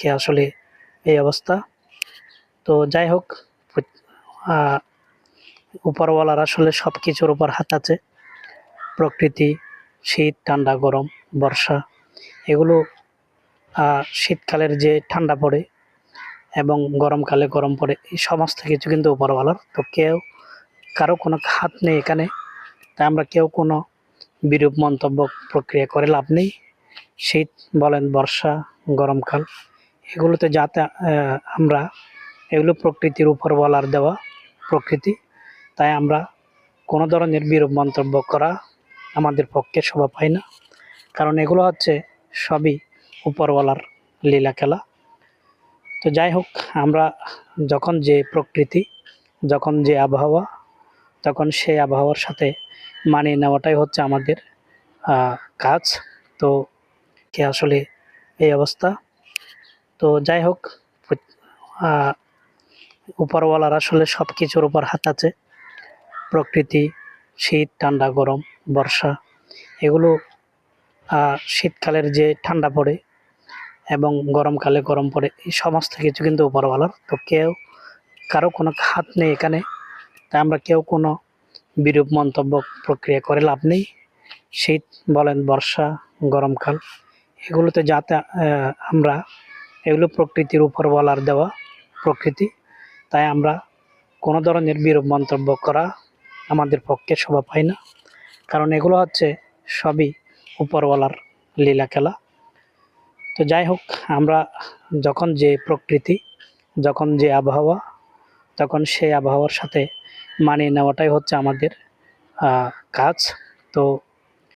কে আসলে এই অবস্থা। তো যাই হোক, আহ, উপরওয়ালার আসলে সব কিছুর উপর হাত আছে। প্রকৃতি, শীত, ঠান্ডা, গরম, বর্ষা, এগুলো শীতকালের যে ঠান্ডা পড়ে এবং গরমকালে গরম পড়ে, এই সমস্ত কিছু কিন্তু উপরওয়ালার। তো কারো কোনো হাত নেই এখানে। তাই আমরা কেউ কোনো বিরূপ মন্তব্য প্রক্রিয়া করে লাভ নেই। শীত বলেন, বর্ষা, গরমকাল, এগুলোতে যাতে এগুলো প্রকৃতির উপরওয়ালার দেওয়া প্রকৃতি। তাই আমরা কোনো ধরনের বিরূপ মন্তব্য করা আমাদের পক্ষে শোভা পায় না, কারণ এগুলো হচ্ছে সবই উপরওয়ালার লীলা খেলা। তো যাই হোক, আমরা যখন যে প্রকৃতি, যখন যে আবহাওয়া, তখন সেই আবহাওয়ার সাথে মানিয়ে নেওয়াটাই হচ্ছে আমাদের কাজ। তো কে আসলে এই অবস্থা। তো যাই হোক, আহ, উপরওয়ালার আসলে সব কিছুর উপর হাত আছে। প্রকৃতি, শীত, ঠান্ডা, গরম, বর্ষা, এগুলো শীতকালের যে ঠান্ডা পড়ে এবং গরমকালে গরম পড়ে, এই সমস্ত কিছু কিন্তু উপরওয়ালার। তো কারো কোনো হাত নেই এখানে। তাই আমরা কেউ কোনো বিরূপ মন্তব্য প্রক্রিয়া করে লাভ নেই। শীত বলেন, বর্ষা, গরমকাল, এগুলোতে যাতে এগুলো প্রকৃতির উপরওয়ালার দেওয়া প্রকৃতি। তাই আমরা কোনো ধরনের বিরূপ মন্তব্য করা আমাদের পক্ষে শোভা পায় না, কারণ এগুলো হচ্ছে সবই উপরওয়ালার লীলা খেলা। তো যাই হোক, আমরা যখন যে প্রকৃতি, যখন যে আবহাওয়া, তখন সেই আবহাওয়ার সাথে মানিয়ে নেওয়াটাই হচ্ছে আমাদের কাজ। তো